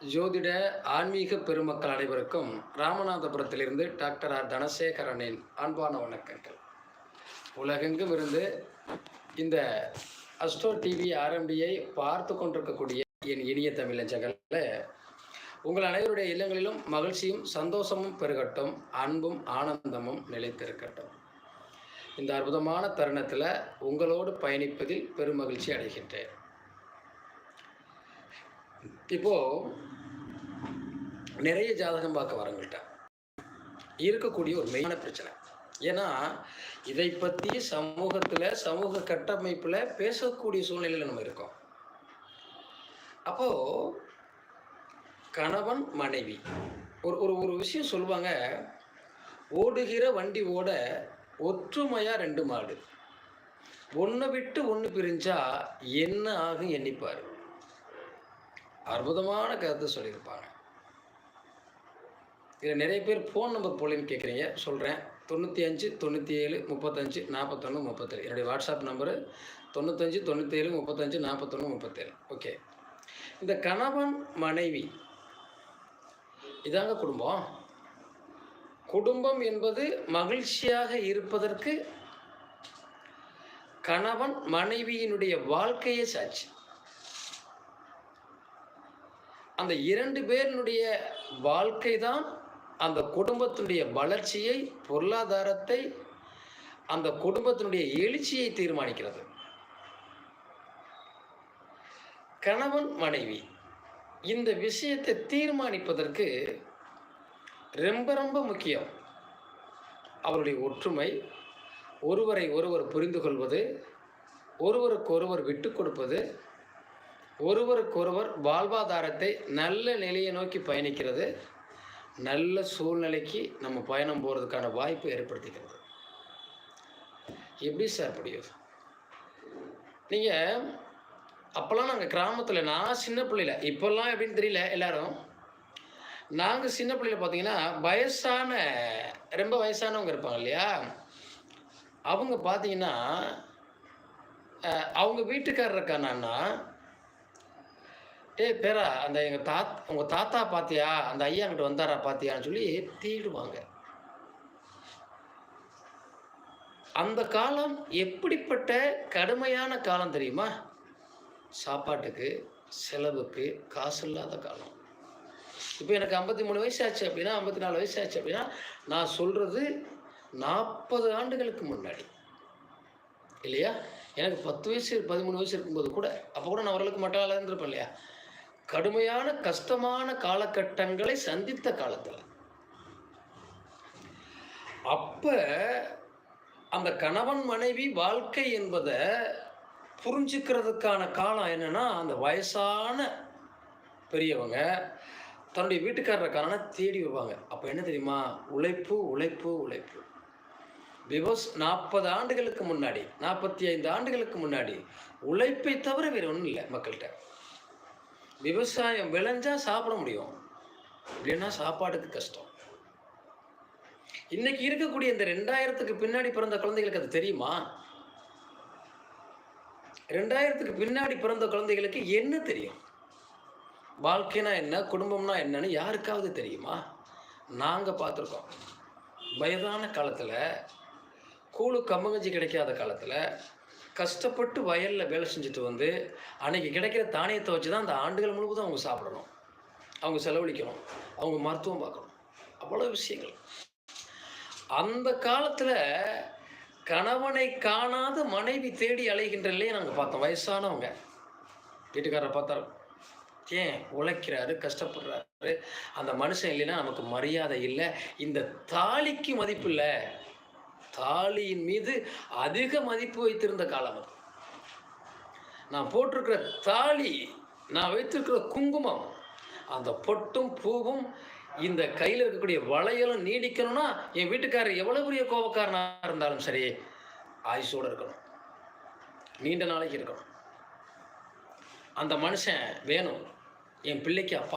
ஜோதிட ஆன்மீக பெருமக்கள் அனைவருக்கும் ராமநாதபுரத்திலிருந்து டாக்டர் ஆர் தனசேகரனின் அன்பான வணக்கங்கள். உலகெங்கும் இருந்து இந்த அஸ்ட்ரோ டிவி ஆர்எம்டியை பார்த்து கொண்டிருக்கக்கூடிய என் இனிய தமிழஞ்சங்களில் உங்கள் அனைவருடைய இல்லங்களிலும் மகிழ்ச்சியும் சந்தோஷமும் பெருகட்டும், அன்பும் ஆனந்தமும் நிலைத்திருக்கட்டும். இந்த அற்புதமான தருணத்தில் உங்களோடு பயணிப்பதில் பெருமகிழ்ச்சி அடைகின்றேன். இப்போது நிறைய ஜாதகம் பார்க்க வரவங்கள்ட்ட இருக்கக்கூடிய ஒரு மெயினான பிரச்சனை, ஏன்னா இதை பற்றி சமூகத்தில் சமூக கட்டமைப்பில் பேசக்கூடிய சூழ்நிலையில் நம்ம இருக்கோம். அப்போது கணவன் மனைவி ஒரு ஒரு ஒரு விஷயம் சொல்லுவாங்க, ஓடுகிற வண்டி ஓட ஒற்றுமையாக ரெண்டு மாடு, ஒன்றை விட்டு ஒன்று பிரிஞ்சா என்ன ஆகும் எண்ணிப்பார். அற்புதமான கருத்தை சொல்லியிருப்பாங்க. இதில் நிறைய பேர் ஃபோன் நம்பர் போலன்னு கேட்குறீங்க, சொல்கிறேன். 95 97 35 41 37 என்னுடைய வாட்ஸ்அப் நம்பரு. 95 97 35 41 37. ஓகே, இந்த கணவன் மனைவி இதாங்க குடும்பம். குடும்பம் என்பது மகிழ்ச்சியாக இருப்பதற்கு கணவன் மனைவியினுடைய வாழ்க்கையே சாட்சி. அந்த இரண்டு பேரினுடைய வாழ்க்கை தான் அந்த குடும்பத்தினுடைய வளர்ச்சியை, பொருளாதாரத்தை, அந்த குடும்பத்தினுடைய எழுச்சியை தீர்மானிக்கிறது. கணவன் மனைவி இந்த விஷயத்தை தீர்மானிப்பதற்கு ரொம்ப ரொம்ப முக்கியம் அவருடைய ஒற்றுமை, ஒருவரை ஒருவர் புரிந்து கொள்வது, ஒருவருக்கு ஒருவர் விட்டு கொடுப்பது, ஒருவருக்கொருவர் வாழ்வாதாரத்தை நல்ல நிலையை நோக்கி பயணிக்கிறது, நல்ல சூழ்நிலைக்கு நம்ம பயணம் போகிறதுக்கான வாய்ப்பு ஏற்படுத்திக்கிறது. எப்படி சார் முடியும்? நீங்கள் அப்போல்லாம் நாங்கள் கிராமத்தில், நான் சின்ன பிள்ளையில், இப்போல்லாம் எப்படின்னு தெரியல எல்லாரும், நாங்கள் சின்ன பிள்ளையில் பார்த்தீங்கன்னா ரொம்ப வயசானவங்க இருப்பாங்க இல்லையா, அவங்க பார்த்தீங்கன்னா அவங்க வீட்டுக்காரர் இருக்கானா, பேரா அந்த உங்கள் தாத்தா பார்த்தியா, அந்த ஐயா கிட்ட வந்தாரா பார்த்தியான்னு சொல்லி தேடுவாங்க. அந்த காலம் எப்படிப்பட்ட கடுமையான காலம் தெரியுமா? சாப்பாட்டுக்கு செலவுக்கு காசு இல்லாத காலம். இப்போ எனக்கு 53 வயசு ஆச்சு அப்படின்னா, 54 வயசு ஆச்சு அப்படின்னா, நான் சொல்கிறது 40 ஆண்டுகளுக்கு முன்னாடி இல்லையா? எனக்கு 10 வயசு 13 வயசு இருக்கும்போது கூட, அப்போ கூட நான் ஓரளவுக்கு மட்டால இருந்திருப்பேன் இல்லையா? கடுமையான கஷ்டமான காலகட்டங்களை சந்தித்த காலத்தில் அப்ப அந்த கணவன் மனைவி வாழ்க்கை என்பதை புரிஞ்சுக்கிறதுக்கான காலம் என்னன்னா, அந்த வயசான பெரியவங்க தன்னுடைய வீட்டுக்காரருக்கான தேடி வருவாங்க. அப்போ என்ன தெரியுமா? உழைப்பு உழைப்பு உழைப்பு. 40 ஆண்டுகளுக்கு முன்னாடி, 45 ஆண்டுகளுக்கு முன்னாடி உழைப்பை தவிர வேறு ஒன்றும் இல்லை மக்கள்கிட்ட. விவசாயம் விளைஞ்சா சாப்பிட முடியும், இல்லைன்னா சாப்பாட்டுக்கு கஷ்டம். இன்னைக்கு இருக்கக்கூடிய இந்த 2000க்கு பின்னாடி பிறந்த குழந்தைகளுக்கு அது தெரியுமா? 2000க்கு பின்னாடி பிறந்த குழந்தைகளுக்கு என்ன தெரியும்? வாழ்க்கைனா என்ன, குடும்பம்னா என்னன்னு யாருக்காவது தெரியுமா? நாங்கள் பார்த்துருக்கோம். வயதான காலத்தில், கூழு கம்மங்கஞ்சி கிடைக்காத காலத்தில் கஷ்டப்பட்டு வயலில் வேலை செஞ்சுட்டு வந்து அன்றைக்கி கிடைக்கிற தானியத்தை வச்சு தான் அந்த ஆண்டுகள் முழுவதும் அவங்க சாப்பிடணும், அவங்க செலவழிக்கணும், அவங்க மருத்துவம் பார்க்கணும், அவ்வளோ விஷயங்கள். அந்த காலத்தில் கணவனை காணாத மனைவி தேடி அலைகின்றலே நாங்கள் பார்த்தோம். வயசானவங்க வீட்டுக்காரரை பார்த்தாலும், ஏன் உழைக்கிறாரு, கஷ்டப்படுறாரு, அந்த மனுஷன் இல்லைன்னா நமக்கு மரியாதை இல்லை, இந்த தாலிக்கு மதிப்பு இல்லை, தாலியின் மீது அதிக மதிப்பு வைத்திருந்த காலம் அது. நான் போட்டிருக்கிற தாலி, நான் வைத்திருக்கிற குங்குமம், அந்த பொட்டும் பூவும், இந்த கையில் இருக்கக்கூடிய வளையலும் நீடிக்கணும்னா என் வீட்டுக்காரர் எவ்வளோ பெரிய கோபக்காரனாக இருந்தாலும் சரி, ஆயுசோடு இருக்கணும், நீண்ட நாளைக்கு இருக்கணும். அந்த மனுஷன் வேணும், என் பிள்ளைக்கு அப்பா